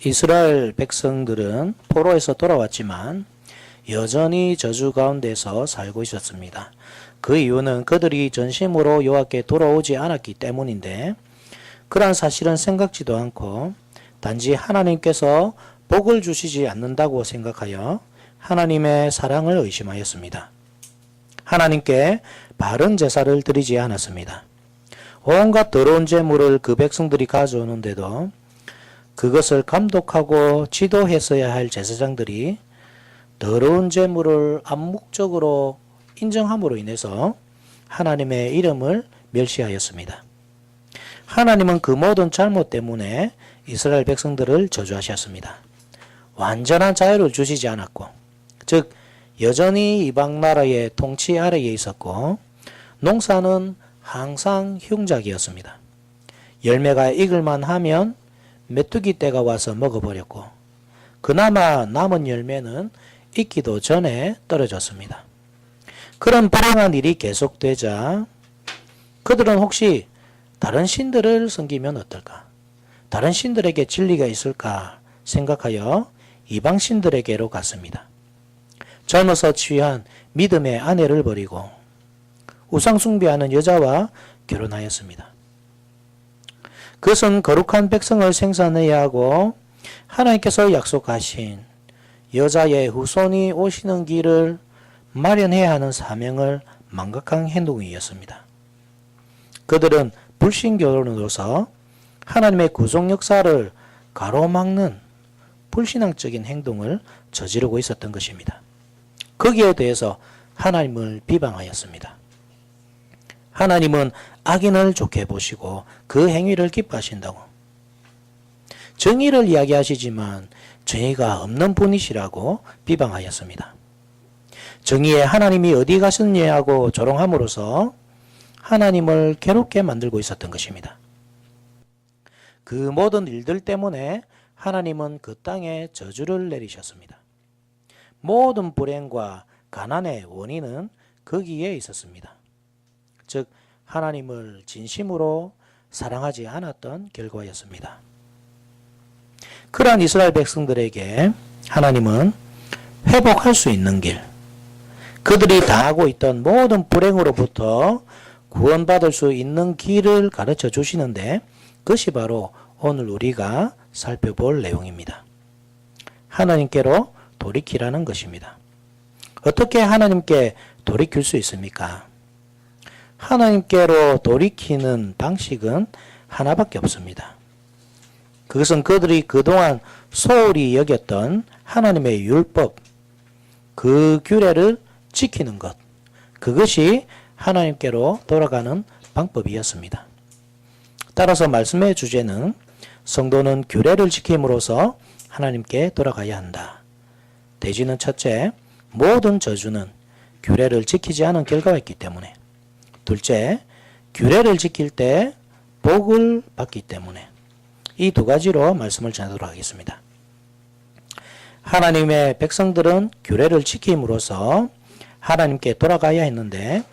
이스라엘 백성들은 포로에서 돌아왔지만 여전히 저주 가운데서 살고 있었습니다. 그 이유는 그들이 전심으로 여호와께 돌아오지 않았기 때문인데, 그러한 사실은 생각지도 않고 단지 하나님께서 복을 주시지 않는다고 생각하여 하나님의 사랑을 의심하였습니다. 하나님께 바른 제사를 드리지 않았습니다. 온갖 더러운 제물을 그 백성들이 가져오는데도 그것을 감독하고 지도했어야 할 제사장들이 더러운 제물을 암묵적으로 인정함으로 인해서 하나님의 이름을 멸시하였습니다. 하나님은 그 모든 잘못 때문에 이스라엘 백성들을 저주하셨습니다. 완전한 자유를 주시지 않았고, 즉 여전히 이방 나라의 통치 아래에 있었고, 농사는 항상 흉작이었습니다. 열매가 익을만 하면 메뚜기 떼가 와서 먹어버렸고, 그나마 남은 열매는 익기도 전에 떨어졌습니다. 그런 불행한 일이 계속되자 그들은 혹시 다른 신들을 섬기면 어떨까? 다른 신들에게 진리가 있을까 생각하여 이방 신들에게로 갔습니다. 젊어서 취한 믿음의 아내를 버리고 우상 숭배하는 여자와 결혼하였습니다. 그것은 거룩한 백성을 생산해야 하고 하나님께서 약속하신 여자의 후손이 오시는 길을 마련해야 하는 사명을 망각한 행동이었습니다. 그들은 불신교로서 하나님의 구속 역사를 가로막는 불신앙적인 행동을 저지르고 있었던 것입니다. 거기에 대해서 하나님을 비방하였습니다. 하나님은 악인을 좋게 보시고 그 행위를 기뻐하신다고, 정의를 이야기하시지만 정의가 없는 분이시라고 비방하였습니다. 정의에 하나님이 어디 가셨냐고 조롱함으로써 하나님을 괴롭게 만들고 있었던 것입니다. 그 모든 일들 때문에 하나님은 그 땅에 저주를 내리셨습니다. 모든 불행과 가난의 원인은 거기에 있었습니다. 즉 하나님을 진심으로 사랑하지 않았던 결과였습니다. 그러한 이스라엘 백성들에게 하나님은 회복할 수 있는 길, 그들이 당하고 있던 모든 불행으로부터 구원받을 수 있는 길을 가르쳐 주시는데, 그것이 바로 오늘 우리가 살펴볼 내용입니다. 하나님께로 돌이키라는 것입니다. 어떻게 하나님께 돌이킬 수 있습니까? 하나님께로 돌이키는 방식은 하나밖에 없습니다. 그것은 그들이 그동안 소홀히 여겼던 하나님의 율법, 그 규례를 지키는 것, 그것이 하나님께로 돌아가는 방법이었습니다. 따라서 말씀의 주제는 성도는 규례를 지킴으로써 하나님께 돌아가야 한다. 대지는 첫째, 모든 저주는 규례를 지키지 않은 결과였기 때문에, 둘째, 규례를 지킬 때 복을 받기 때문에, 이 두 가지로 말씀을 전하도록 하겠습니다. 하나님의 백성들은 규례를 지킴으로써 하나님께 돌아가야 했는데,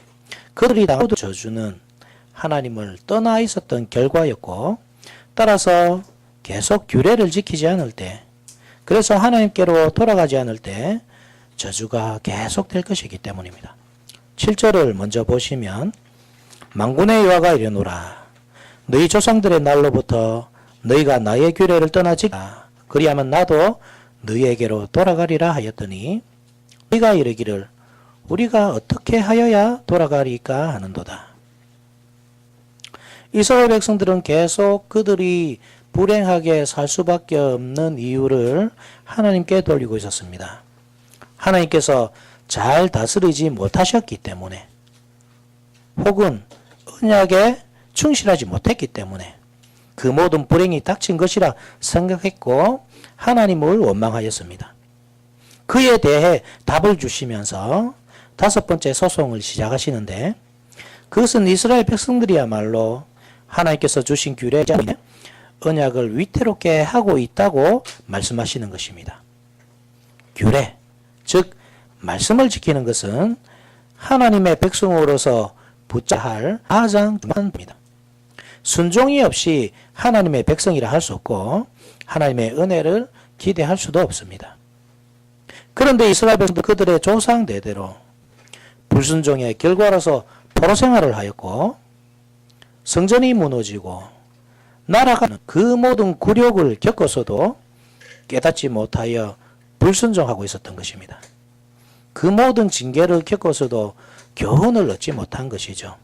그들이 당한 저주는 하나님을 떠나 있었던 결과였고, 따라서 계속 규례를 지키지 않을 때, 그래서 하나님께로 돌아가지 않을 때 저주가 계속될 것이기 때문입니다. 7절을 먼저 보시면, 만군의 여호와가 이르노라, 너희 조상들의 날로부터 너희가 나의 규례를 떠나 지키라, 그리하면 나도 너희에게로 돌아가리라 하였더니 너희가 이르기를 우리가 어떻게 하여야 돌아가리까 하는도다. 이스라엘 백성들은 계속 그들이 불행하게 살 수밖에 없는 이유를 하나님께 돌리고 있었습니다. 하나님께서 잘 다스리지 못하셨기 때문에, 혹은 언약에 충실하지 못했기 때문에 그 모든 불행이 닥친 것이라 생각했고 하나님을 원망하였습니다. 그에 대해 답을 주시면서 다섯 번째 소송을 시작하시는데, 그것은 이스라엘 백성들이야말로 하나님께서 주신 규례 때문에 언약을 위태롭게 하고 있다고 말씀하시는 것입니다. 규례, 즉 말씀을 지키는 것은 하나님의 백성으로서 붙잡아야 할 가장 중요한 겁니다. 순종이 없이 하나님의 백성이라 할 수 없고, 하나님의 은혜를 기대할 수도 없습니다. 그런데 이스라엘 백성들 그들의 조상 대대로 불순종의 결과로서 포로 생활을 하였고 성전이 무너지고 나라가 그 모든 굴욕을 겪어서도 깨닫지 못하여 불순종하고 있었던 것입니다. 그 모든 징계를 겪어서도 교훈을 얻지 못한 것이죠.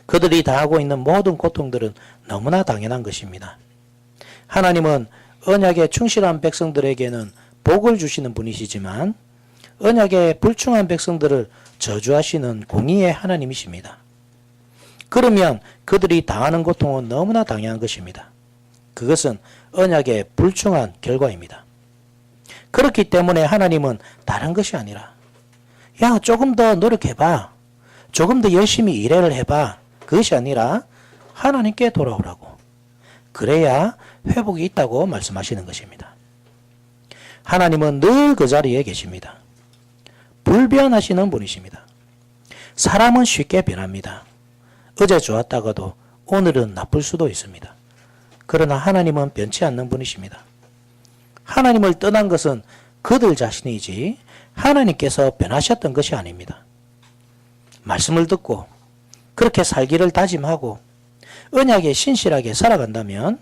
그들이 당하고 있는 모든 고통들은 너무나 당연한 것입니다. 하나님은 언약에 충실한 백성들에게는 복을 주시는 분이시지만 언약에 불충한 백성들을 저주하시는 공의의 하나님이십니다. 그러면 그들이 당하는 고통은 너무나 당연한 것입니다. 그것은 언약에 불충한 결과입니다. 그렇기 때문에 하나님은 다른 것이 아니라 야 조금 더 노력해봐. 조금 더 열심히 일을 해봐. 그것이 아니라 하나님께 돌아오라고. 그래야 회복이 있다고 말씀하시는 것입니다. 하나님은 늘 그 자리에 계십니다. 불변하시는 분이십니다. 사람은 쉽게 변합니다. 어제 좋았다가도 오늘은 나쁠 수도 있습니다. 그러나 하나님은 변치 않는 분이십니다. 하나님을 떠난 것은 그들 자신이지 하나님께서 변하셨던 것이 아닙니다. 말씀을 듣고 그렇게 살기를 다짐하고 언약에 신실하게 살아간다면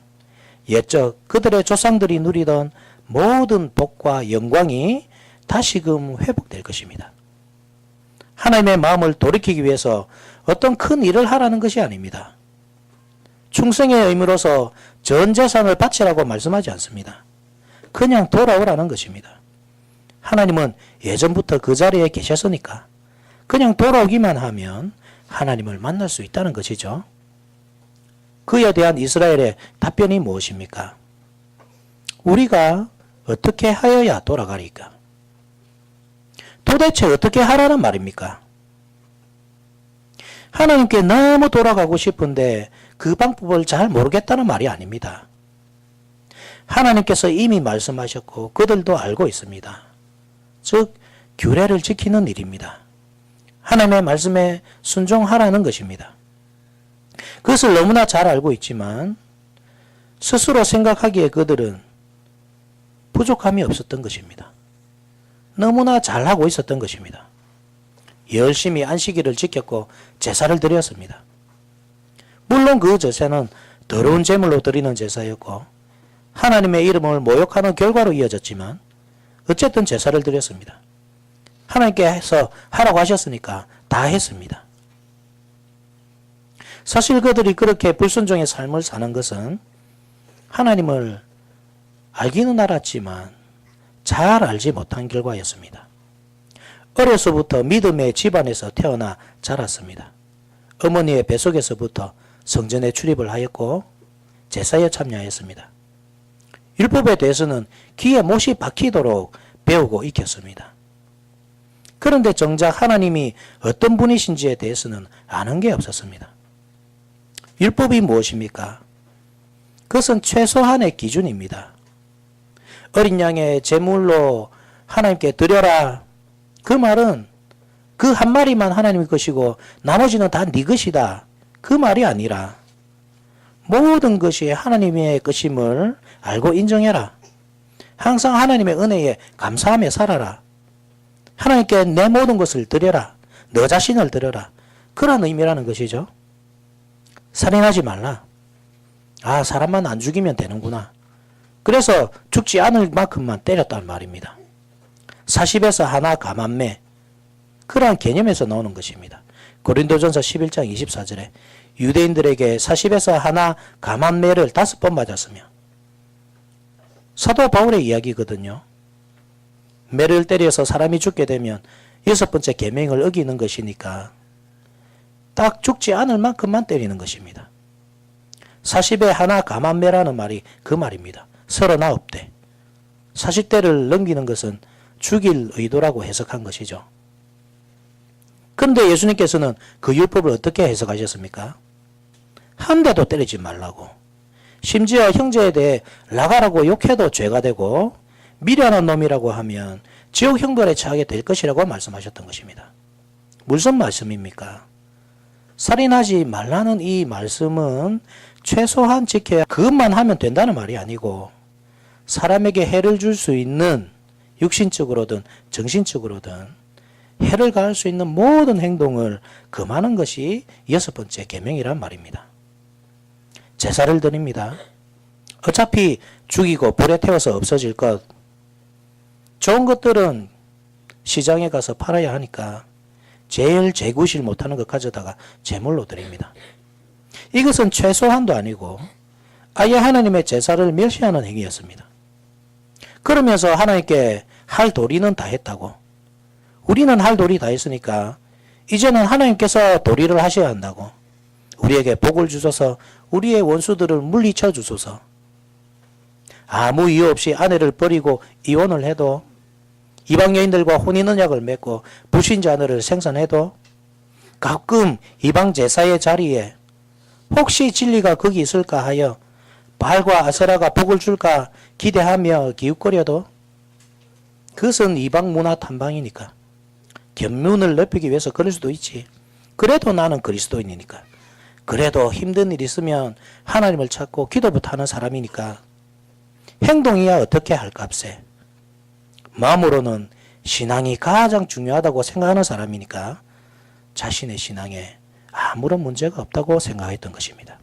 옛적 그들의 조상들이 누리던 모든 복과 영광이 다시금 회복될 것입니다. 하나님의 마음을 돌이키기 위해서 어떤 큰 일을 하라는 것이 아닙니다. 충성의 의무로서 전 재산을 바치라고 말씀하지 않습니다. 그냥 돌아오라는 것입니다. 하나님은 예전부터 그 자리에 계셨으니까 그냥 돌아오기만 하면 하나님을 만날 수 있다는 것이죠. 그에 대한 이스라엘의 답변이 무엇입니까? 우리가 어떻게 하여야 돌아가리까? 도대체 어떻게 하라는 말입니까? 하나님께 너무 돌아가고 싶은데 그 방법을 잘 모르겠다는 말이 아닙니다. 하나님께서 이미 말씀하셨고 그들도 알고 있습니다. 즉 규례를 지키는 일입니다. 하나님의 말씀에 순종하라는 것입니다. 그것을 너무나 잘 알고 있지만 스스로 생각하기에 그들은 부족함이 없었던 것입니다. 너무나 잘하고 있었던 것입니다. 열심히 안식일을 지켰고 제사를 드렸습니다. 물론 그 제사는 더러운 제물로 드리는 제사였고 하나님의 이름을 모욕하는 결과로 이어졌지만 어쨌든 제사를 드렸습니다. 하나님께서 하라고 하셨으니까 다 했습니다. 사실 그들이 그렇게 불순종의 삶을 사는 것은 하나님을 알기는 알았지만 잘 알지 못한 결과였습니다. 어려서부터 믿음의 집안에서 태어나 자랐습니다. 어머니의 뱃속에서부터 성전에 출입을 하였고 제사에 참여하였습니다. 율법에 대해서는 귀에 못이 박히도록 배우고 익혔습니다. 그런데 정작 하나님이 어떤 분이신지에 대해서는 아는 게 없었습니다. 율법이 무엇입니까? 그것은 최소한의 기준입니다. 어린 양의 제물로 하나님께 드려라. 그 말은 그 한 마리만 하나님의 것이고 나머지는 다 네 것이다. 그 말이 아니라 모든 것이 하나님의 것임을 알고 인정해라. 항상 하나님의 은혜에 감사하며 살아라. 하나님께 내 모든 것을 드려라. 너 자신을 드려라. 그런 의미라는 것이죠. 살인하지 말라. 아, 사람만 안 죽이면 되는구나. 그래서 죽지 않을 만큼만 때렸단 말입니다. 40에서 하나 감한매. 그러한 개념에서 나오는 것입니다. 고린도전서 11장 24절에 유대인들에게 40에서 하나 감한매를 5번 맞았으며 사도 바울의 이야기거든요. 매를 때려서 사람이 죽게 되면 6번째 계명을 어기는 것이니까 딱 죽지 않을 만큼만 때리는 것입니다. 40에 하나 감한매라는 말이 그 말입니다. 39대. 40대를 넘기는 것은 죽일 의도라고 해석한 것이죠. 그런데 예수님께서는 그 율법을 어떻게 해석하셨습니까? 한 대도 때리지 말라고. 심지어 형제에 대해 나가라고 욕해도 죄가 되고 미련한 놈이라고 하면 지옥 형벌에 처하게 될 것이라고 말씀하셨던 것입니다. 무슨 말씀입니까? 살인하지 말라는 이 말씀은 최소한 지켜야 그것만 하면 된다는 말이 아니고 사람에게 해를 줄 수 있는 육신적으로든 정신적으로든 해를 가할 수 있는 모든 행동을 금하는 것이 6번째 계명이란 말입니다. 제사를 드립니다. 어차피 죽이고 불에 태워서 없어질 것, 좋은 것들은 시장에 가서 팔아야 하니까 제일 재구실 못하는 것 가져다가 제물로 드립니다. 이것은 최소한도 아니고 아예 하나님의 제사를 멸시하는 행위였습니다. 그러면서 하나님께 할 도리는 다 했다고, 우리는 할 도리 다 했으니까 이제는 하나님께서 도리를 하셔야 한다고, 우리에게 복을 주소서, 우리의 원수들을 물리쳐 주소서, 아무 이유 없이 아내를 버리고 이혼을 해도, 이방 여인들과 혼인언약을 맺고 불신자들을 생산해도, 가끔 이방 제사의 자리에 혹시 진리가 거기 있을까 하여 발과 아세라가 복을 줄까 기대하며 기웃거려도, 그것은 이방 문화 탐방이니까 견문을 넓히기 위해서 그럴 수도 있지. 그래도 나는 그리스도인이니까, 그래도 힘든 일 있으면 하나님을 찾고 기도부터 하는 사람이니까 행동이야 어떻게 할 값에, 마음으로는 신앙이 가장 중요하다고 생각하는 사람이니까 자신의 신앙에 아무런 문제가 없다고 생각했던 것입니다.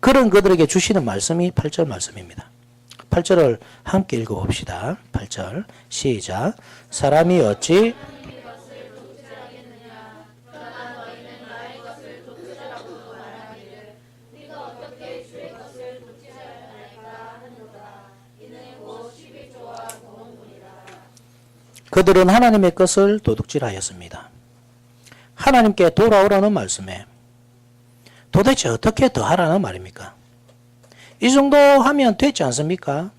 그런 그들에게 주시는 말씀이 8절 말씀입니다. 8절을 함께 읽어봅시다. 8절 시작. 사람이 어찌 그들은 하나님의 것을 도둑질하였습니다. 하나님께 돌아오라는 말씀에 도대체 어떻게 더 하라는 말입니까? 이 정도 하면 되지 않습니까?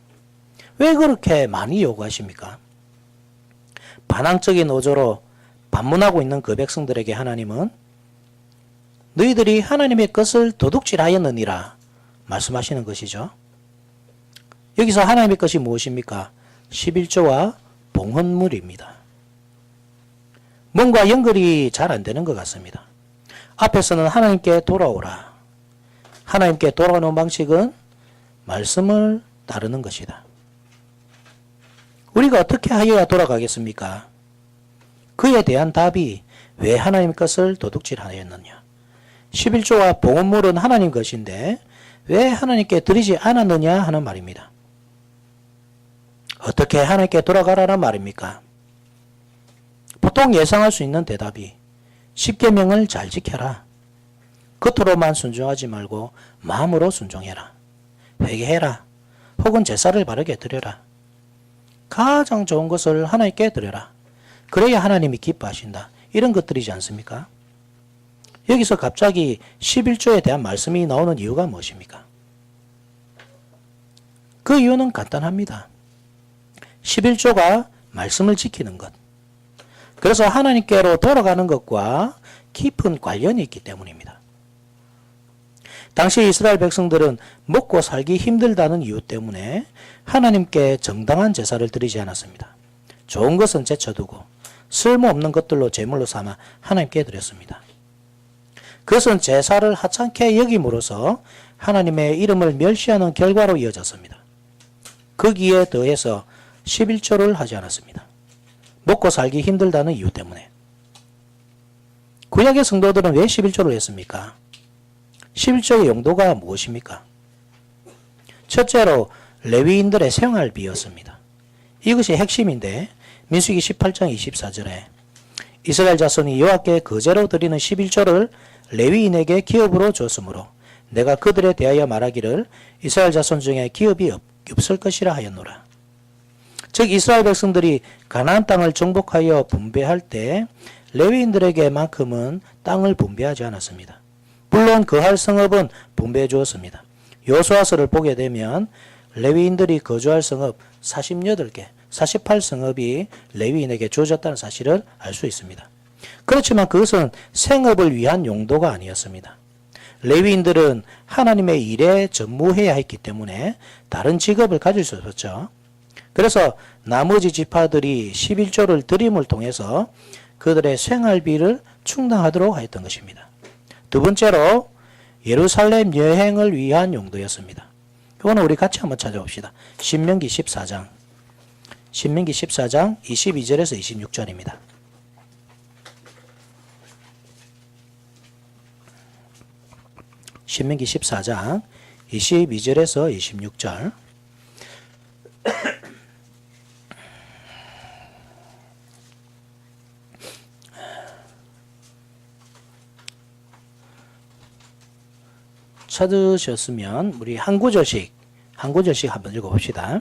왜 그렇게 많이 요구하십니까? 반항적인 어조로 반문하고 있는 그 백성들에게 하나님은 너희들이 하나님의 것을 도둑질하였느니라 말씀하시는 것이죠. 여기서 하나님의 것이 무엇입니까? 11조와 봉헌물입니다. 뭔가 연결이 잘 안 되는 것 같습니다. 앞에서는 하나님께 돌아오라. 하나님께 돌아오는 방식은 말씀을 따르는 것이다. 우리가 어떻게 하여야 돌아가겠습니까? 그에 대한 답이 왜 하나님 것을 도둑질하였느냐. 11조와 봉헌물은 하나님 것인데 왜 하나님께 드리지 않았느냐 하는 말입니다. 어떻게 하나님께 돌아가라는 말입니까? 보통 예상할 수 있는 대답이 10계명을 잘 지켜라. 겉으로만 순종하지 말고 마음으로 순종해라. 회개해라. 혹은 제사를 바르게 드려라. 가장 좋은 것을 하나님께 드려라. 그래야 하나님이 기뻐하신다. 이런 것들이지 않습니까? 여기서 갑자기 11조에 대한 말씀이 나오는 이유가 무엇입니까? 그 이유는 간단합니다. 11조가 말씀을 지키는 것. 그래서 하나님께로 돌아가는 것과 깊은 관련이 있기 때문입니다. 당시 이스라엘 백성들은 먹고 살기 힘들다는 이유 때문에 하나님께 정당한 제사를 드리지 않았습니다. 좋은 것은 제쳐두고 쓸모없는 것들로 제물로 삼아 하나님께 드렸습니다. 그것은 제사를 하찮게 여김으로써 하나님의 이름을 멸시하는 결과로 이어졌습니다. 거기에 더해서 11조를 하지 않았습니다. 먹고 살기 힘들다는 이유 때문에. 구약의 성도들은 왜 11조를 했습니까? 11조의 용도가 무엇입니까? 첫째로 레위인들의 생활비였습니다. 이것이 핵심인데 민수기 18장 24절에 이스라엘 자손이 여호와께 거제로 드리는 11조를 레위인에게 기업으로 줬으므로 내가 그들에 대하여 말하기를 이스라엘 자손 중에 기업이 없을 것이라 하였노라. 즉 이스라엘 백성들이 가나안 땅을 정복하여 분배할 때 레위인들에게만큼은 땅을 분배하지 않았습니다. 물론 거할 성읍은 분배해 주었습니다. 여호수아서를 보게 되면 레위인들이 거주할 성읍 48개, 48성읍이 레위인에게 주어졌다는 사실을 알 수 있습니다. 그렇지만 그것은 생업을 위한 용도가 아니었습니다. 레위인들은 하나님의 일에 전무해야 했기 때문에 다른 직업을 가질 수 없었죠. 그래서 나머지 지파들이 11조를 드림을 통해서 그들의 생활비를 충당하도록 하였던 것입니다. 두 번째로 예루살렘 여행을 위한 용도였습니다. 이거는 우리 같이 한번 찾아봅시다. 신명기 14장. 신명기 14장 22절에서 26절입니다. 신명기 14장 22절에서 26절. 찾으셨으면 우리 한 구절씩 한번 읽어봅시다.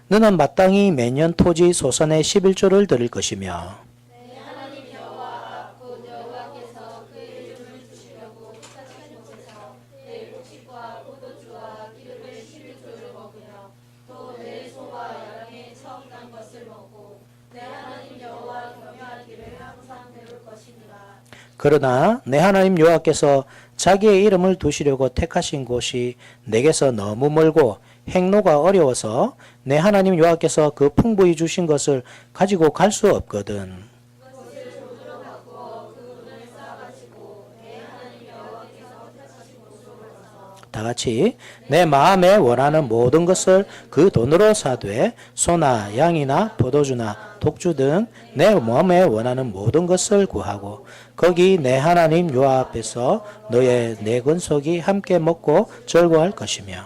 너는 마땅히 매년 토지 소산의 11조를 드릴 것이며 내 하나님 여호와 곧 여호와께서 그 이름을 두시려고 택하신 곳에서 내 곡식과 포도주와 기름을 11조를 먹으며 또 내 소와 양의 처음 난 것을 먹고 내 하나님 여호와 경외하기를 항상 배울 것이니라. 그러나 내 하나님 여호와께서 자기의 이름을 두시려고 택하신 곳이 내게서 너무 멀고 행로가 어려워서 내 하나님 여호와께서 그 풍부히 주신 것을 가지고 갈 수 없거든. 그것을 돈으로 바꾸어 그 돈을 쌓아가지고 내 하나님 여호와께서 택하신 곳으로 가서 다 같이 내 마음에 원하는 모든 것을 그 돈으로 사되 소나 양이나 포도주나 독주 등 내 마음에 원하는 모든 것을 구하고 거기 내 하나님 여호와 앞에서 너의 내 근속이 함께 먹고 즐거워할 것이며.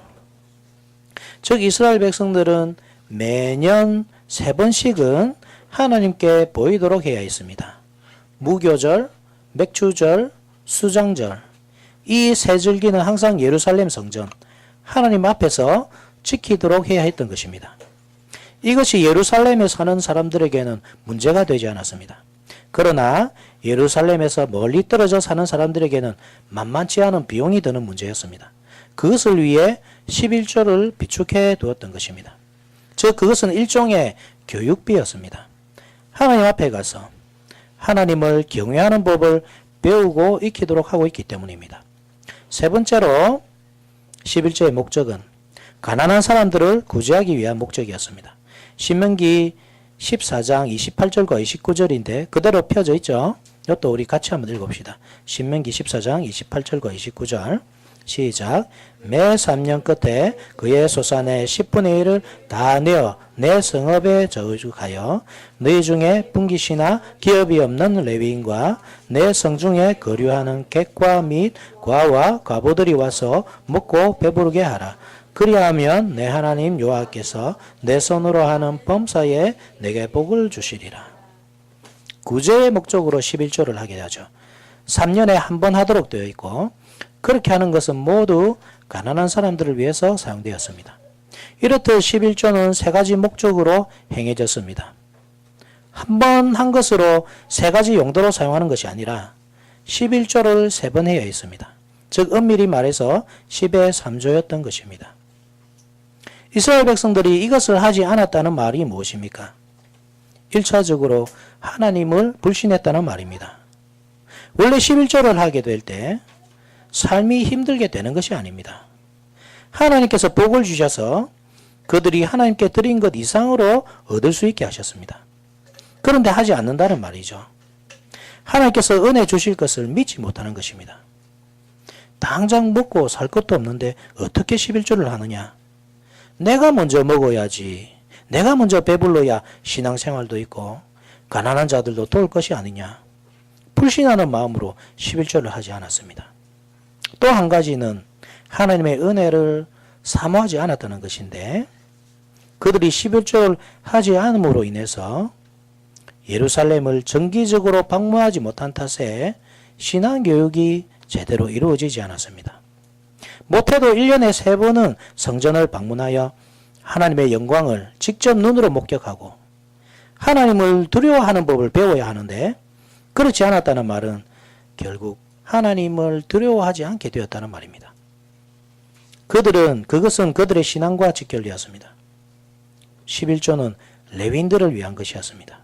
즉 이스라엘 백성들은 매년 3번씩은 하나님께 보이도록 해야 했습니다. 무교절, 맥주절, 수장절. 이 세 절기는 항상 예루살렘 성전, 하나님 앞에서 지키도록 해야 했던 것입니다. 이것이 예루살렘에 사는 사람들에게는 문제가 되지 않았습니다. 그러나 예루살렘에서 멀리 떨어져 사는 사람들에게는 만만치 않은 비용이 드는 문제였습니다. 그것을 위해 11조를 비축해 두었던 것입니다. 즉 그것은 일종의 교육비였습니다. 하나님 앞에 가서 하나님을 경외하는 법을 배우고 익히도록 하고 있기 때문입니다. 세 번째로 11조의 목적은 가난한 사람들을 구제하기 위한 목적이었습니다. 신명기 14장 28절과 29절인데 그대로 펴져 있죠. 이것도 우리 같이 한번 읽어봅시다. 신명기 14장 28절과 29절 시작. 매 3년 끝에 그의 소산의 10분의 1을 다 내어 내 성읍에 저축하여 너희 중에 분깃이나 기업이 없는 레위인과 내 성중에 거류하는 객과 및 과와 과부들이 와서 먹고 배부르게 하라. 그리하면 내 하나님 여호와께서 내 손으로 하는 범사에 내게 복을 주시리라. 구제의 목적으로 11조를 하게 하죠. 3년에 한 번 하도록 되어 있고 그렇게 하는 것은 모두 가난한 사람들을 위해서 사용되었습니다. 이렇듯 11조는 세 가지 목적으로 행해졌습니다. 한 번 한 것으로 세 가지 용도로 사용하는 것이 아니라 11조를 세 번 해야 했습니다. 즉 엄밀히 말해서 10의 3조였던 것입니다. 이스라엘 백성들이 이것을 하지 않았다는 말이 무엇입니까? 1차적으로 하나님을 불신했다는 말입니다. 원래 11조를 하게 될 때 삶이 힘들게 되는 것이 아닙니다. 하나님께서 복을 주셔서 그들이 하나님께 드린 것 이상으로 얻을 수 있게 하셨습니다. 그런데 하지 않는다는 말이죠. 하나님께서 은혜 주실 것을 믿지 못하는 것입니다. 당장 먹고 살 것도 없는데 어떻게 11조를 하느냐? 내가 먼저 먹어야지. 내가 먼저 배불러야 신앙생활도 있고 가난한 자들도 도울 것이 아니냐. 불신하는 마음으로 11조를 하지 않았습니다. 또 한 가지는 하나님의 은혜를 사모하지 않았다는 것인데 그들이 11조를 하지 않음으로 인해서 예루살렘을 정기적으로 방문하지 못한 탓에 신앙교육이 제대로 이루어지지 않았습니다. 못해도 1년에 3번은 성전을 방문하여 하나님의 영광을 직접 눈으로 목격하고 하나님을 두려워하는 법을 배워야 하는데 그렇지 않았다는 말은 결국 하나님을 두려워하지 않게 되었다는 말입니다. 그것은 그들의 신앙과 직결되었습니다. 11조는 레위인들을 위한 것이었습니다.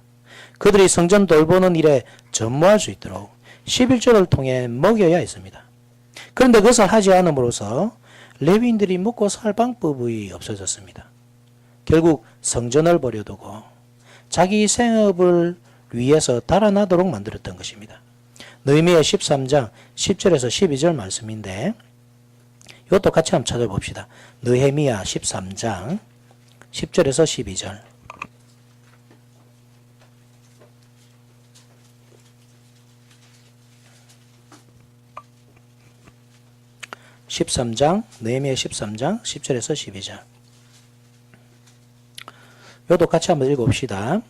그들이 성전 돌보는 일에 전무할 수 있도록 11조를 통해 먹여야 했습니다. 그런데 그것을 하지 않음으로써 레위인들이 먹고 살 방법이 없어졌습니다. 결국 성전을 버려두고 자기 생업을 위해서 달아나도록 만들었던 것입니다. 느헤미야 13장 10절에서 12절 말씀인데 이것도 같이 한번 찾아봅시다. 느헤미야 13장 10절에서 12절. 느헤미야 13장 10절에서 12절. 이것도 같이 한번 읽어봅시다.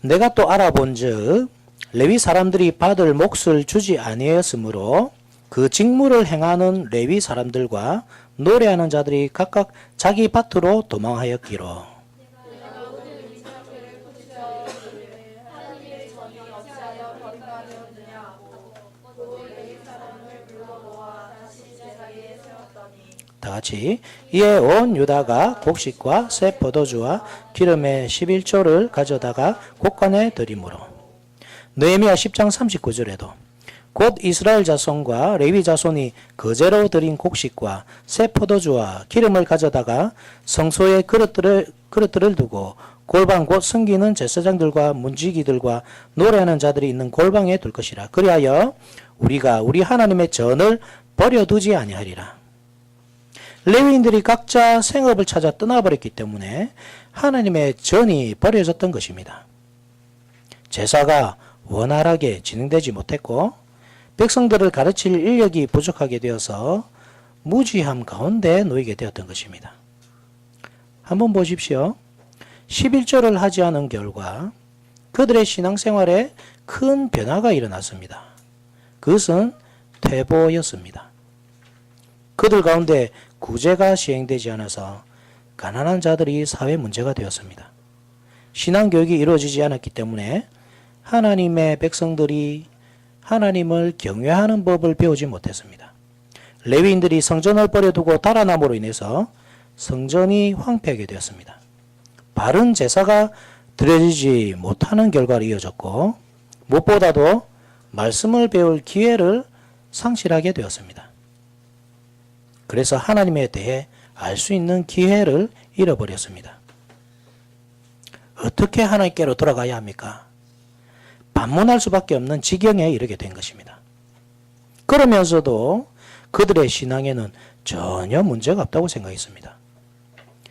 내가 또 알아본즉 레위 사람들이 받을 몫을 주지 아니하였으므로 그 직무를 행하는 레위 사람들과 노래하는 자들이 각각 자기 밭으로 도망하였기로. 다같이 이에 온 유다가 곡식과 새 포도주와 기름의 11조를 가져다가 곳간에 드림으로. 느헤미야 10장 39절에도 곧 이스라엘 자손과 레위 자손이 거제로 드린 곡식과 새 포도주와 기름을 가져다가 성소에 그릇들을 두고 골방 곧 섬기는 제사장들과 문지기들과 노래하는 자들이 있는 골방에 둘 것이라. 그리하여 우리가 우리 하나님의 전을 버려두지 아니하리라. 레위인들이 각자 생업을 찾아 떠나버렸기 때문에 하나님의 전이 버려졌던 것입니다. 제사가 원활하게 진행되지 못했고 백성들을 가르칠 인력이 부족하게 되어서 무지함 가운데 놓이게 되었던 것입니다. 한번 보십시오. 11조를 하지 않은 결과 그들의 신앙생활에 큰 변화가 일어났습니다. 그것은 퇴보였습니다. 그들 가운데 구제가 시행되지 않아서 가난한 자들이 사회 문제가 되었습니다. 신앙교육이 이루어지지 않았기 때문에 하나님의 백성들이 하나님을 경외하는 법을 배우지 못했습니다. 레위인들이 성전을 버려두고 달아남으로 인해서 성전이 황폐하게 되었습니다. 바른 제사가 드려지지 못하는 결과로 이어졌고 무엇보다도 말씀을 배울 기회를 상실하게 되었습니다. 그래서 하나님에 대해 알 수 있는 기회를 잃어버렸습니다. 어떻게 하나님께로 돌아가야 합니까? 반문할 수밖에 없는 지경에 이르게 된 것입니다. 그러면서도 그들의 신앙에는 전혀 문제가 없다고 생각했습니다.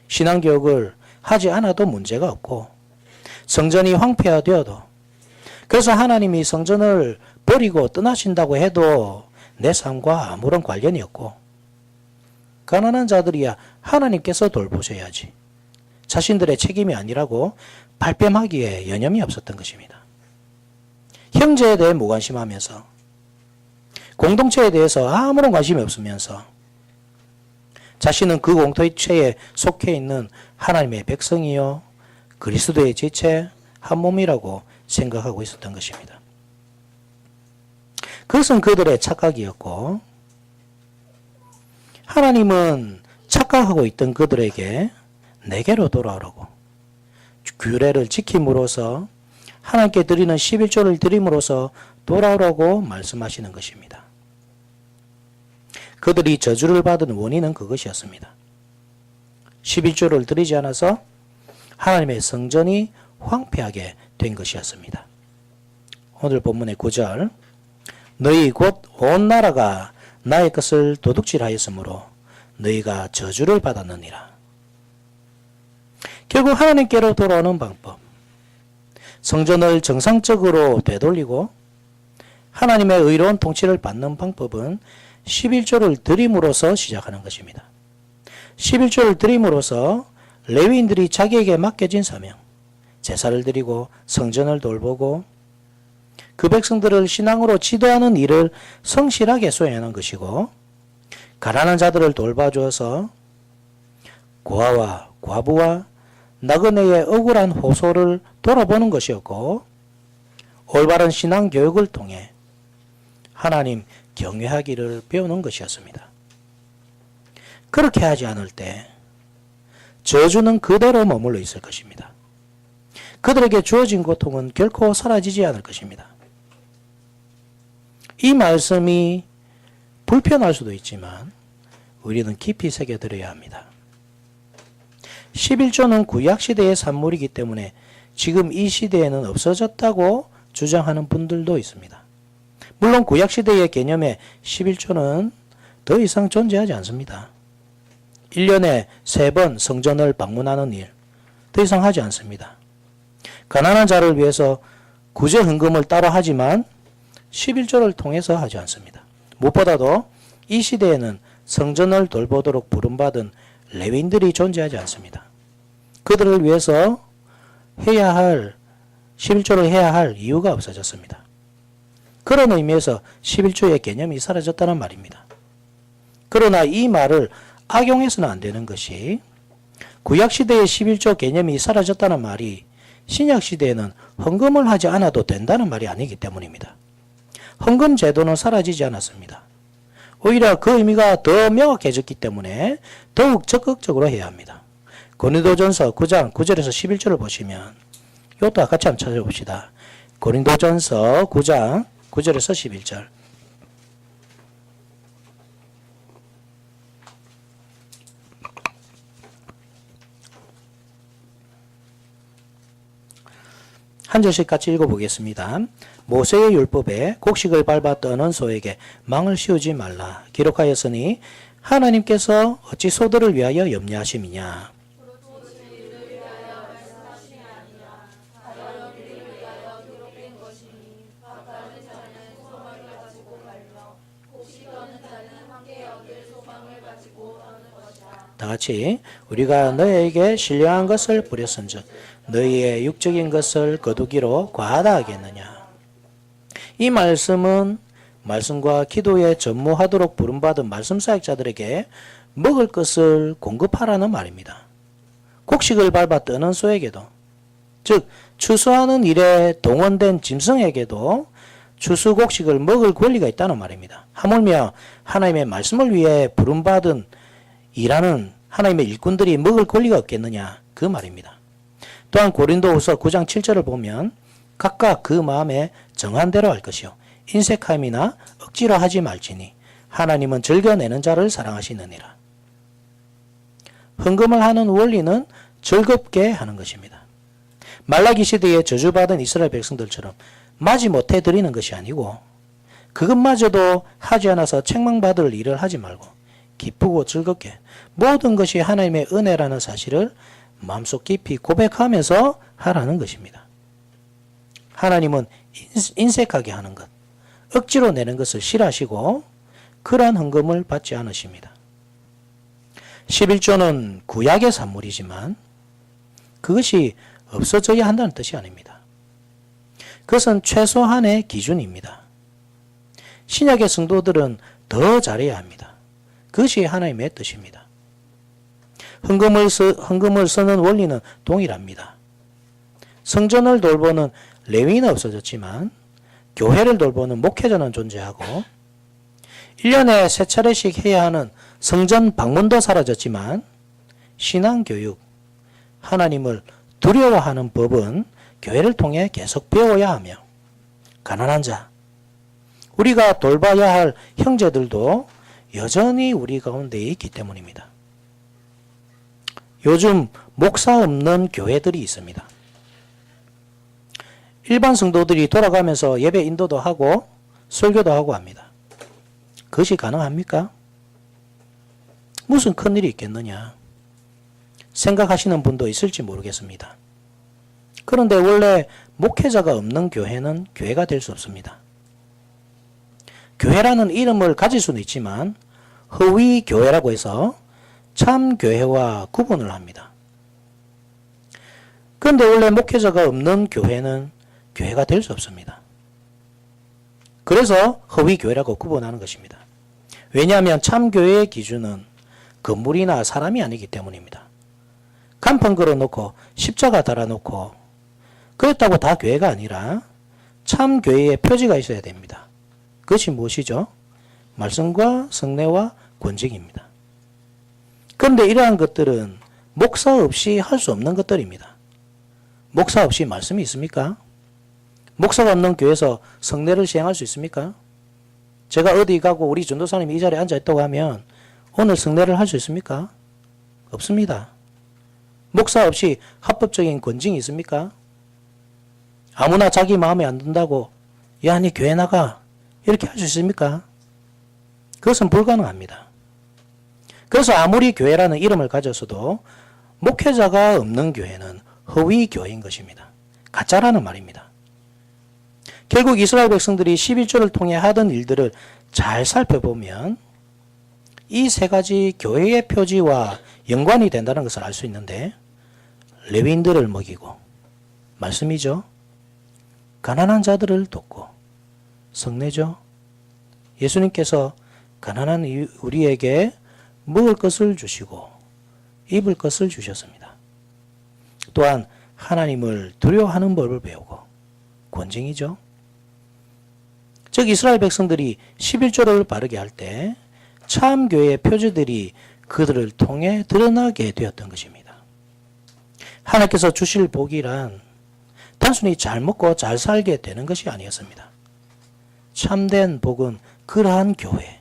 신앙교육을 하지 않아도 문제가 없고 성전이 황폐화되어도, 그래서 하나님이 성전을 버리고 떠나신다고 해도 내 삶과 아무런 관련이 없고, 가난한 자들이야 하나님께서 돌보셔야지, 자신들의 책임이 아니라고 발뺌하기에 여념이 없었던 것입니다. 형제에 대해 무관심하면서, 공동체에 대해서 아무런 관심이 없으면서 자신은 그 공동체에 속해 있는 하나님의 백성이요 그리스도의 지체 한 몸이라고 생각하고 있었던 것입니다. 그것은 그들의 착각이었고, 하나님은 착각하고 있던 그들에게 내게로 돌아오라고, 규례를 지킴으로써 하나님께 드리는 11조를 드림으로써 돌아오라고 말씀하시는 것입니다. 그들이 저주를 받은 원인은 그것이었습니다. 11조를 드리지 않아서 하나님의 성전이 황폐하게 된 것이었습니다. 오늘 본문의 9절, 너희 곧 온 나라가 나의 것을 도둑질하였으므로 너희가 저주를 받았느니라. 결국 하나님께로 돌아오는 방법, 성전을 정상적으로 되돌리고 하나님의 의로운 통치를 받는 방법은 11조를 드림으로써 시작하는 것입니다. 11조를 드림으로써 레위인들이 자기에게 맡겨진 사명, 제사를 드리고 성전을 돌보고 그 백성들을 신앙으로 지도하는 일을 성실하게 수행하는 것이고, 가난한 자들을 돌봐주어서 고아와 과부와 나그네의 억울한 호소를 돌아보는 것이었고, 올바른 신앙 교육을 통해 하나님 경외하기를 배우는 것이었습니다. 그렇게 하지 않을 때 저주는 그대로 머물러 있을 것입니다. 그들에게 주어진 고통은 결코 사라지지 않을 것입니다. 이 말씀이 불편할 수도 있지만 우리는 깊이 새겨들어야 합니다. 11조는 구약시대의 산물이기 때문에 지금 이 시대에는 없어졌다고 주장하는 분들도 있습니다. 물론 구약시대의 개념에 11조는 더 이상 존재하지 않습니다. 1년에 3번 성전을 방문하는 일, 더 이상 하지 않습니다. 가난한 자를 위해서 구제 헌금을 따로 하지만 11조를 통해서 하지 않습니다. 무엇보다도 이 시대에는 성전을 돌보도록 부름받은 레위인들이 존재하지 않습니다. 그들을 위해서 해야 할 11조를 해야 할 이유가 없어졌습니다. 그런 의미에서 11조의 개념이 사라졌다는 말입니다. 그러나 이 말을 악용해서는 안 되는 것이 구약시대의 11조 개념이 사라졌다는 말이 신약시대에는 헌금을 하지 않아도 된다는 말이 아니기 때문입니다. 헌금 제도는 사라지지 않았습니다. 오히려 그 의미가 더 명확해졌기 때문에 더욱 적극적으로 해야 합니다. 고린도전서 9장 9절에서 11절을 보시면 이것도 같이 한번 찾아봅시다. 고린도전서 9장 9절에서 11절. 한 절씩 같이 읽어보겠습니다. 모세의 율법에 곡식을 밟아 떠는 소에게 망을 씌우지 말라 기록하였으니 하나님께서 어찌 소들을 위하여 염려하심이냐. 다 같이 우리가 너희에게 신령한 것을 뿌렸은즉 너희의 육적인 것을 거두기로 과하다 하겠느냐. 이 말씀은 말씀과 기도에 전무하도록 부름받은 말씀 사역자들에게 먹을 것을 공급하라는 말입니다. 곡식을 밟아 뜨는 소에게도, 즉 추수하는 일에 동원된 짐승에게도 추수 곡식을 먹을 권리가 있다는 말입니다. 하물며 하나님의 말씀을 위해 부름받은 일하는 하나님의 일꾼들이 먹을 권리가 없겠느냐, 그 말입니다. 또한 고린도후서 9장 7절을 보면 각각 그 마음에 정한 대로 할 것이요 인색함이나 억지로 하지 말지니 하나님은 즐겨내는 자를 사랑하시느니라. 헌금을 하는 원리는 즐겁게 하는 것입니다. 말라기 시대에 저주받은 이스라엘 백성들처럼 마지 못해 드리는 것이 아니고 그것마저도 하지 않아서 책망받을 일을 하지 말고 기쁘고 즐겁게 모든 것이 하나님의 은혜라는 사실을 마음속 깊이 고백하면서 하라는 것입니다. 하나님은 인색하게 하는 것, 억지로 내는 것을 싫어하시고 그러한 헌금을 받지 않으십니다. 11조는 구약의 산물이지만 그것이 없어져야 한다는 뜻이 아닙니다. 그것은 최소한의 기준입니다. 신약의 성도들은 더 잘해야 합니다. 그것이 하나님의 뜻입니다. 헌금을 쓰는 원리는 동일합니다. 성전을 돌보는 레위인은 없어졌지만 교회를 돌보는 목회자는 존재하고 1년에 3차례씩 해야 하는 성전 방문도 사라졌지만 신앙교육, 하나님을 두려워하는 법은 교회를 통해 계속 배워야 하며 가난한 자, 우리가 돌봐야 할 형제들도 여전히 우리 가운데 있기 때문입니다. 요즘 목사 없는 교회들이 있습니다. 일반 성도들이 돌아가면서 예배 인도도 하고 설교도 하고 합니다. 그것이 가능합니까? 무슨 큰일이 있겠느냐 생각하시는 분도 있을지 모르겠습니다. 그런데 원래 목회자가 없는 교회는 교회가 될 수 없습니다. 교회라는 이름을 가질 수는 있지만 허위 교회라고 해서 참 교회와 구분을 합니다. 그런데 원래 목회자가 없는 교회는 교회가 될 수 없습니다. 그래서 허위 교회라고 구분하는 것입니다. 왜냐하면 참 교회의 기준은 건물이나 사람이 아니기 때문입니다. 간판 걸어놓고 십자가 달아놓고 그렇다고 다 교회가 아니라 참 교회의 표지가 있어야 됩니다. 그것이 무엇이죠? 말씀과 성례와 권징입니다. 그런데 이러한 것들은 목사 없이 할 수 없는 것들입니다. 목사 없이 말씀이 있습니까? 목사가 없는 교회에서 성례를 시행할 수 있습니까? 제가 어디 가고 우리 전도사님이 이 자리에 앉아있다고 하면 오늘 성례를 할 수 있습니까? 없습니다. 목사 없이 합법적인 권징이 있습니까? 아무나 자기 마음에 안 든다고 야, 니 교회 나가 이렇게 할 수 있습니까? 그것은 불가능합니다. 그래서 아무리 교회라는 이름을 가졌어도 목회자가 없는 교회는 허위 교회인 것입니다. 가짜라는 말입니다. 결국 이스라엘 백성들이 11조를 통해 하던 일들을 잘 살펴보면 이 세 가지 교회의 표지와 연관이 된다는 것을 알 수 있는데, 레위인들을 먹이고, 말씀이죠. 가난한 자들을 돕고, 성례죠. 예수님께서 가난한 우리에게 먹을 것을 주시고 입을 것을 주셨습니다. 또한 하나님을 두려워하는 법을 배우고, 권징이죠. 즉 이스라엘 백성들이 11조를 바르게 할 때 참교회의 표지들이 그들을 통해 드러나게 되었던 것입니다. 하나님께서 주실 복이란 단순히 잘 먹고 잘 살게 되는 것이 아니었습니다. 참된 복은 그러한 교회,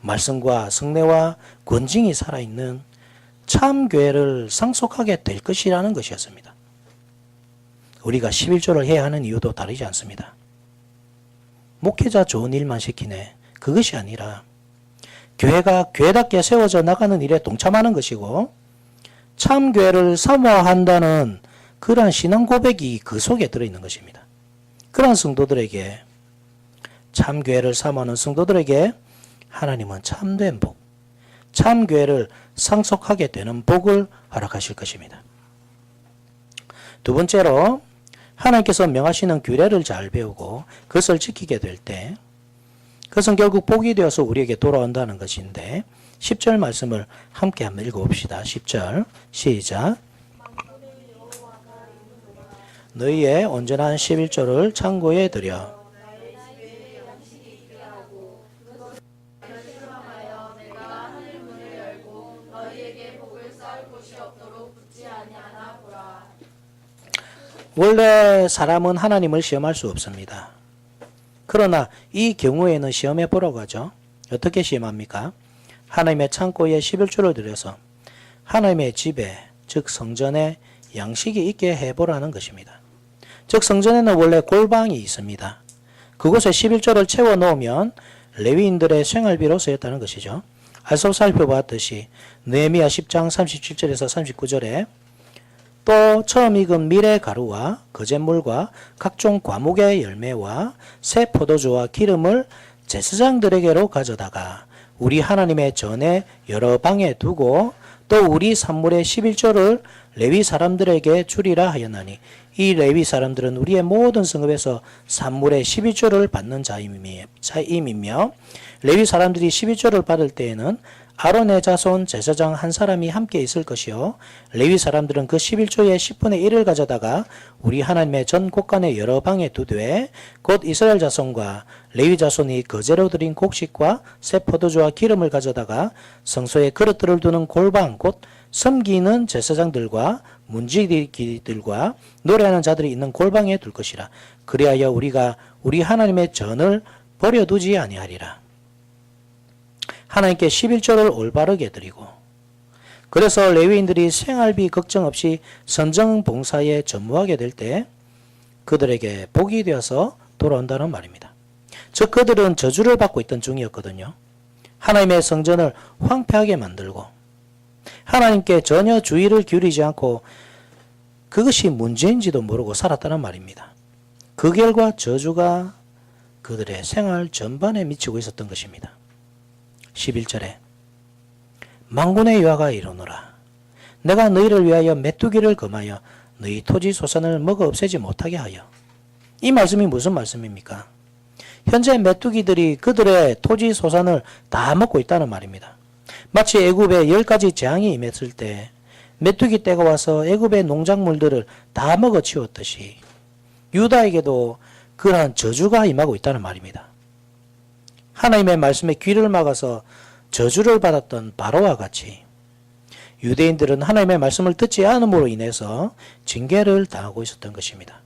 말씀과 성례와 권징이 살아있는 참교회를 상속하게 될 것이라는 것이었습니다. 우리가 11조를 해야 하는 이유도 다르지 않습니다. 목회자 좋은 일만 시키네, 그것이 아니라 교회가 교회답게 세워져 나가는 일에 동참하는 것이고, 참교회를 사모한다는 그러한 신앙 고백이 그 속에 들어있는 것입니다. 그러한 성도들에게, 참교회를 사모하는 성도들에게 하나님은 참된 복, 참교회를 상속하게 되는 복을 허락하실 것입니다. 두 번째로, 하나님께서 명하시는 규례를 잘 배우고 그것을 지키게 될 때 그것은 결국 복이 되어서 우리에게 돌아온다는 것인데, 10절 말씀을 함께 한번 읽어봅시다. 10절 시작. 너희의 온전한 11조를 창고에 들여 원래 사람은 하나님을 시험할 수 없습니다. 그러나 이 경우에는 시험해 보라고 하죠. 어떻게 시험합니까? 하나님의 창고에 11조를 들여서 하나님의 집에, 즉 성전에 양식이 있게 해보라는 것입니다. 즉 성전에는 원래 골방이 있습니다. 그곳에 11조를 채워 넣으면 레위인들의 생활비로 쓰였다는 것이죠. 앞서 살펴봤듯이 느헤미야 10장 37절에서 39절에 또 처음 익은 밀의 가루와 거짓물과 각종 과목의 열매와 새 포도주와 기름을 제사장들에게로 가져다가 우리 하나님의 전에 여러 방에 두고 또 우리 산물의 11조를 레위 사람들에게 주리라 하였나니, 이 레위 사람들은 우리의 모든 성읍에서 산물의 11조를 받는 자임이며, 레위 사람들이 11조를 받을 때에는 아론의 자손 제사장 한 사람이 함께 있을 것이요, 레위 사람들은 그 11조의 10분의 1을 가져다가 우리 하나님의 전 곳간의 여러 방에 두되 곧 이스라엘 자손과 레위 자손이 거제로 드린 곡식과 새 포도주와 기름을 가져다가 성소에 그릇들을 두는 골방, 곧 섬기는 제사장들과 문지기들과 노래하는 자들이 있는 골방에 둘 것이라. 그리하여 우리가 우리 하나님의 전을 버려두지 아니하리라. 하나님께 11조를 올바르게 드리고, 그래서 레위인들이 생활비 걱정 없이 선정 봉사에 전무하게 될 때 그들에게 복이 되어서 돌아온다는 말입니다. 즉 그들은 저주를 받고 있던 중이었거든요. 하나님의 성전을 황폐하게 만들고 하나님께 전혀 주의를 기울이지 않고 그것이 문제인지도 모르고 살았다는 말입니다. 그 결과 저주가 그들의 생활 전반에 미치고 있었던 것입니다. 11절에 만군의 여호와가 이르노라, 내가 너희를 위하여 메뚜기를 금하여 너희 토지 소산을 먹어 없애지 못하게 하여. 이 말씀이 무슨 말씀입니까? 현재 메뚜기들이 그들의 토지 소산을 다 먹고 있다는 말입니다. 마치 애굽에 10가지 재앙이 임했을 때 메뚜기 떼가 와서 애굽의 농작물들을 다 먹어치웠듯이 유다에게도 그러한 저주가 임하고 있다는 말입니다. 하나님의 말씀에 귀를 막아서 저주를 받았던 바로와 같이 유대인들은 하나님의 말씀을 듣지 않음으로 인해서 징계를 당하고 있었던 것입니다.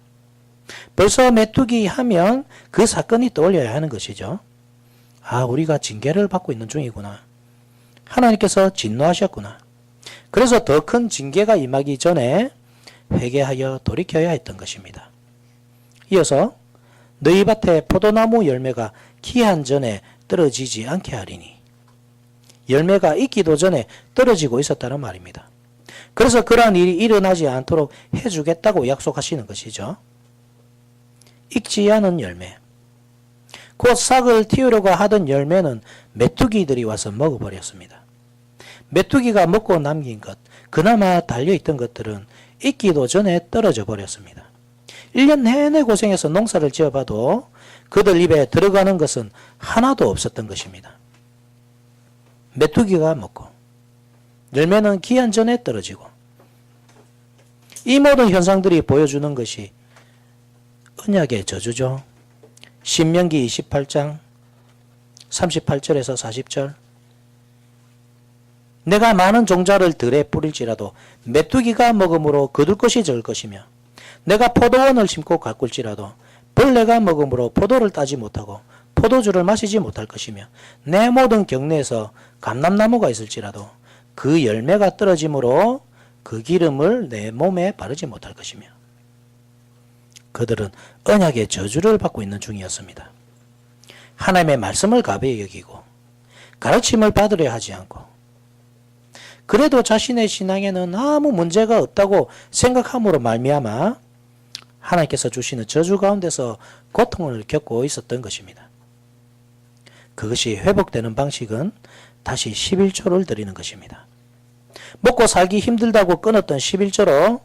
벌써 메뚜기 하면 그 사건이 떠올려야 하는 것이죠. 아, 우리가 징계를 받고 있는 중이구나. 하나님께서 진노하셨구나. 그래서 더 큰 징계가 임하기 전에 회개하여 돌이켜야 했던 것입니다. 이어서 너희 밭에 포도나무 열매가 기한 전에 떨어지지 않게 하리니. 열매가 있기도 전에 떨어지고 있었다는 말입니다. 그래서 그러한 일이 일어나지 않도록 해주겠다고 약속하시는 것이죠. 익지 않은 열매. 곧 싹을 틔우려고 하던 열매는 메뚜기들이 와서 먹어버렸습니다. 메뚜기가 먹고 남긴 것, 그나마 달려있던 것들은 익기도 전에 떨어져 버렸습니다. 1년 내내 고생해서 농사를 지어봐도 그들 입에 들어가는 것은 하나도 없었던 것입니다. 메뚜기가 먹고 열매는 기한 전에 떨어지고, 이 모든 현상들이 보여주는 것이 언약의 저주죠. 신명기 28장 38절에서 40절. 내가 많은 종자를 들에 뿌릴지라도 메뚜기가 먹음으로 거둘 것이 적을 것이며, 내가 포도원을 심고 가꿀지라도 벌레가 먹음으로 포도를 따지 못하고 포도주를 마시지 못할 것이며, 내 모든 경내에서 감람나무가 있을지라도 그 열매가 떨어짐으로 그 기름을 내 몸에 바르지 못할 것이며. 그들은 언약의 저주를 받고 있는 중이었습니다. 하나님의 말씀을 가벼이 여기고 가르침을 받으려 하지 않고, 그래도 자신의 신앙에는 아무 문제가 없다고 생각함으로 말미암아 하나님께서 주시는 저주 가운데서 고통을 겪고 있었던 것입니다. 그것이 회복되는 방식은 다시 11조를 드리는 것입니다. 먹고 살기 힘들다고 끊었던 11조로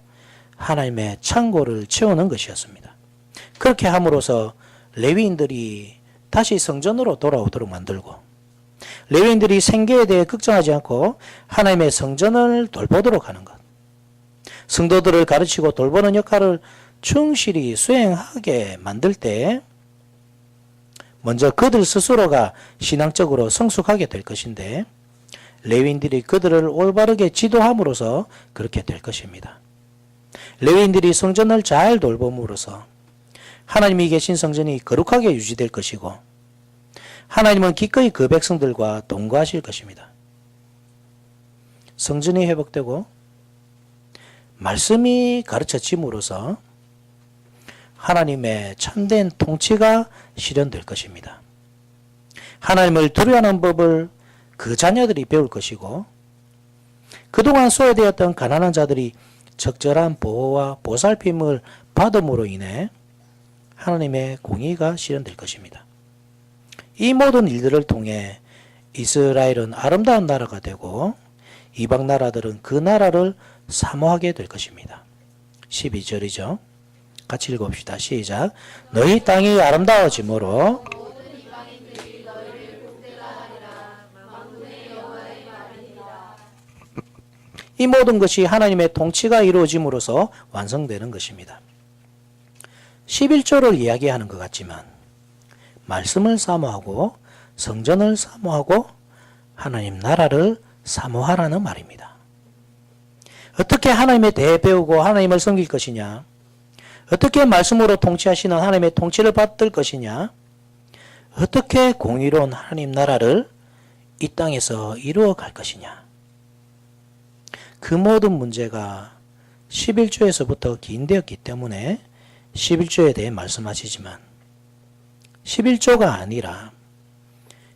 하나님의 창고를 채우는 것이었습니다. 그렇게 함으로써 레위인들이 다시 성전으로 돌아오도록 만들고, 레위인들이 생계에 대해 걱정하지 않고 하나님의 성전을 돌보도록 하는 것, 성도들을 가르치고 돌보는 역할을 충실히 수행하게 만들 때 먼저 그들 스스로가 신앙적으로 성숙하게 될 것인데, 레위인들이 그들을 올바르게 지도함으로써 그렇게 될 것입니다. 레위인들이 성전을 잘 돌봄으로써 하나님이 계신 성전이 거룩하게 유지될 것이고, 하나님은 기꺼이 그 백성들과 동거하실 것입니다. 성전이 회복되고 말씀이 가르쳐짐으로써 하나님의 참된 통치가 실현될 것입니다. 하나님을 두려워하는 법을 그 자녀들이 배울 것이고, 그동안 소외되었던 가난한 자들이 적절한 보호와 보살핌을 받음으로 인해 하나님의 공의가 실현될 것입니다. 이 모든 일들을 통해 이스라엘은 아름다운 나라가 되고 이방 나라들은 그 나라를 사모하게 될 것입니다. 12절이죠. 같이 읽어봅시다. 시작. 너희 땅이 아름다워짐으로 이 모든 것이 하나님의 통치가 이루어짐으로써 완성되는 것입니다. 11조를 이야기하는 것 같지만 말씀을 사모하고 성전을 사모하고 하나님 나라를 사모하라는 말입니다. 어떻게 하나님에 대해 배우고 하나님을 섬길 것이냐, 어떻게 말씀으로 통치하시는 하나님의 통치를 받을 것이냐, 어떻게 공의로운 하나님 나라를 이 땅에서 이루어 갈 것이냐, 그 모든 문제가 11조에서부터 기인되었기 때문에 11조에 대해 말씀하시지만 11조가 아니라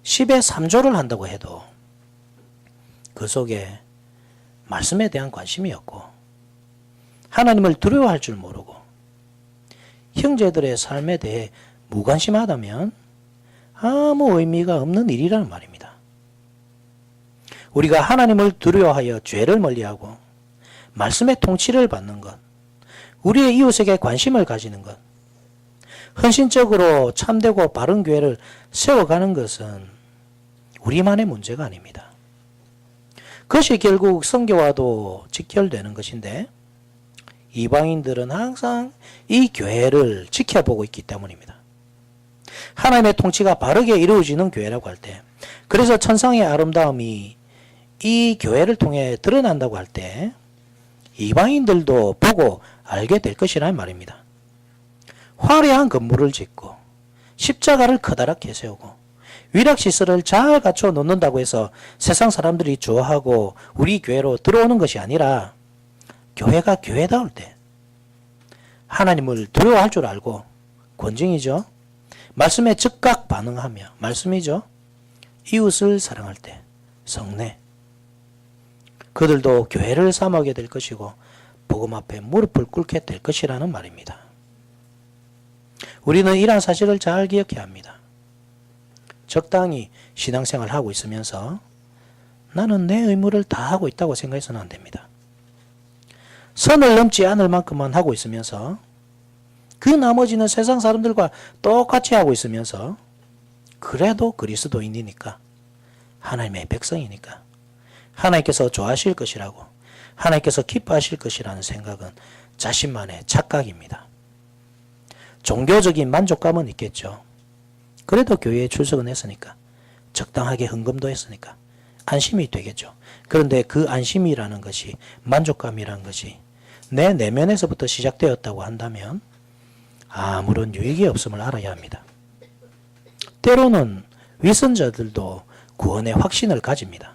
10의 3조를 한다고 해도 그 속에 말씀에 대한 관심이 없고 하나님을 두려워할 줄 모르고 형제들의 삶에 대해 무관심하다면 아무 의미가 없는 일이라는 말입니다. 우리가 하나님을 두려워하여 죄를 멀리하고 말씀의 통치를 받는 것, 우리의 이웃에게 관심을 가지는 것, 헌신적으로 참되고 바른 교회를 세워가는 것은 우리만의 문제가 아닙니다. 그것이 결국 성교와도 직결되는 것인데, 이방인들은 항상 이 교회를 지켜보고 있기 때문입니다. 하나님의 통치가 바르게 이루어지는 교회라고 할 때, 그래서 천상의 아름다움이 이 교회를 통해 드러난다고 할 때 이방인들도 보고 알게 될 것이란 말입니다. 화려한 건물을 짓고 십자가를 커다랗게 세우고 위락시설을 잘 갖춰 놓는다고 해서 세상 사람들이 좋아하고 우리 교회로 들어오는 것이 아니라, 교회가 교회다울 때 하나님을 두려워할 줄 알고, 권징이죠. 말씀에 즉각 반응하며, 말씀이죠. 이웃을 사랑할 때 성례. 그들도 교회를 삼하게 될 것이고 복음 앞에 무릎을 꿇게 될 것이라는 말입니다. 우리는 이러한 사실을 잘 기억해야 합니다. 적당히 신앙생활을 하고 있으면서 나는 내 의무를 다 하고 있다고 생각해서는 안 됩니다. 선을 넘지 않을 만큼만 하고 있으면서 그 나머지는 세상 사람들과 똑같이 하고 있으면서 그래도 그리스도인이니까 하나님의 백성이니까 하나님께서 좋아하실 것이라고 하나님께서 기뻐하실 것이라는 생각은 자신만의 착각입니다. 종교적인 만족감은 있겠죠. 그래도 교회에 출석은 했으니까 적당하게 헌금도 했으니까 안심이 되겠죠. 그런데 그 안심이라는 것이 만족감이라는 것이 내 내면에서부터 시작되었다고 한다면 아무런 유익이 없음을 알아야 합니다. 때로는 위선자들도 구원의 확신을 가집니다.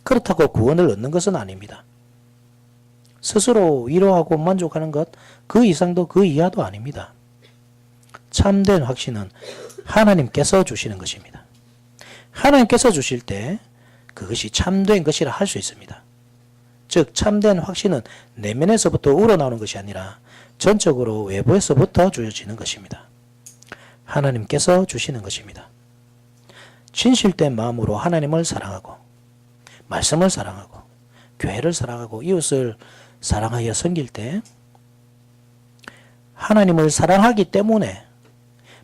그렇다고 구원을 얻는 것은 아닙니다. 스스로 위로하고 만족하는 것 그 이상도 그 이하도 아닙니다. 참된 확신은 하나님께서 주시는 것입니다. 하나님께서 주실 때 그것이 참된 것이라 할 수 있습니다. 즉 참된 확신은 내면에서부터 우러나오는 것이 아니라 전적으로 외부에서부터 주어지는 것입니다. 하나님께서 주시는 것입니다. 진실된 마음으로 하나님을 사랑하고 말씀을 사랑하고 교회를 사랑하고 이웃을 사랑하여 섬길 때 하나님을 사랑하기 때문에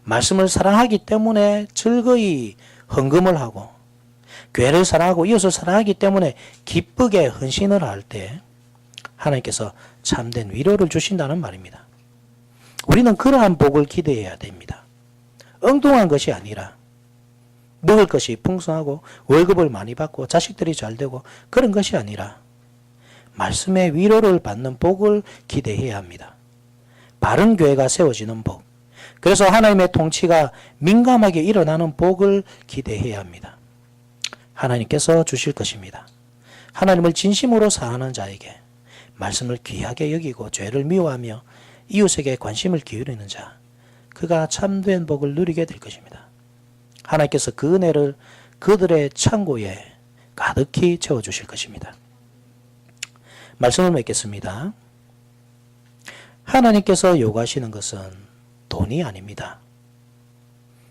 말씀을 사랑하기 때문에 즐거이 헌금을 하고 교회를 사랑하고 이웃을 사랑하기 때문에 기쁘게 헌신을 할 때 하나님께서 참된 위로를 주신다는 말입니다. 우리는 그러한 복을 기대해야 됩니다. 엉뚱한 것이 아니라 먹을 것이 풍성하고 월급을 많이 받고 자식들이 잘 되고 그런 것이 아니라 말씀의 위로를 받는 복을 기대해야 합니다. 바른 교회가 세워지는 복. 그래서 하나님의 통치가 민감하게 일어나는 복을 기대해야 합니다. 하나님께서 주실 것입니다. 하나님을 진심으로 사랑하는 자에게 말씀을 귀하게 여기고 죄를 미워하며 이웃에게 관심을 기울이는 자, 그가 참된 복을 누리게 될 것입니다. 하나님께서 그 은혜를 그들의 창고에 가득히 채워주실 것입니다. 말씀을 맺겠습니다. 하나님께서 요구하시는 것은 돈이 아닙니다.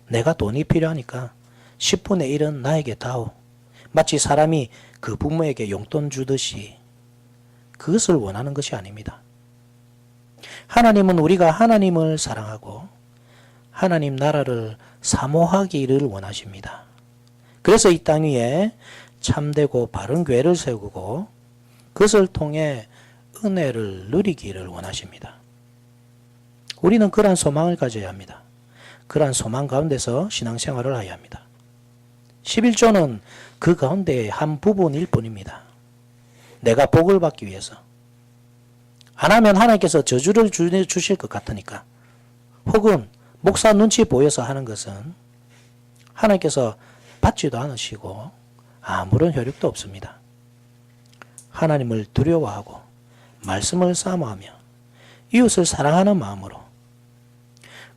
내가 돈이 필요하니까 10분의 1은 나에게 다오. 마치 사람이 그 부모에게 용돈 주듯이 그것을 원하는 것이 아닙니다. 하나님은 우리가 하나님을 사랑하고 하나님 나라를 사모하기를 원하십니다. 그래서 이 땅 위에 참되고 바른 교회를 세우고 그것을 통해 은혜를 누리기를 원하십니다. 우리는 그러한 소망을 가져야 합니다. 그러한 소망 가운데서 신앙생활을 해야 합니다. 11조는 그 가운데의 한 부분일 뿐입니다. 내가 복을 받기 위해서. 안 하면 하나님께서 저주를 주실 것 같으니까 혹은 목사 눈치 보여서 하는 것은 하나님께서 받지도 않으시고 아무런 효력도 없습니다. 하나님을 두려워하고 말씀을 사모하며 이웃을 사랑하는 마음으로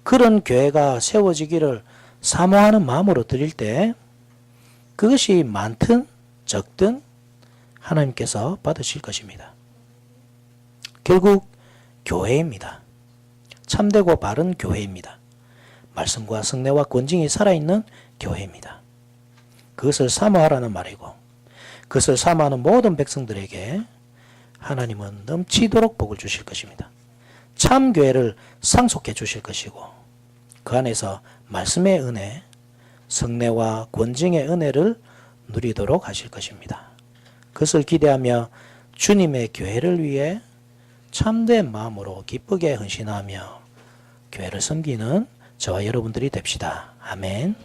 그런 교회가 세워지기를 사모하는 마음으로 드릴 때 그것이 많든 적든 하나님께서 받으실 것입니다. 결국 교회입니다. 참되고 바른 교회입니다. 말씀과 성례와 권징이 살아있는 교회입니다. 그것을 사모하라는 말이고 그것을 사모하는 모든 백성들에게 하나님은 넘치도록 복을 주실 것입니다. 참 교회를 상속해 주실 것이고 그 안에서 말씀의 은혜, 성례와 권징의 은혜를 누리도록 하실 것입니다. 그것을 기대하며 주님의 교회를 위해 참된 마음으로 기쁘게 헌신하며 교회를 섬기는 저와 여러분들이 됩시다. 아멘.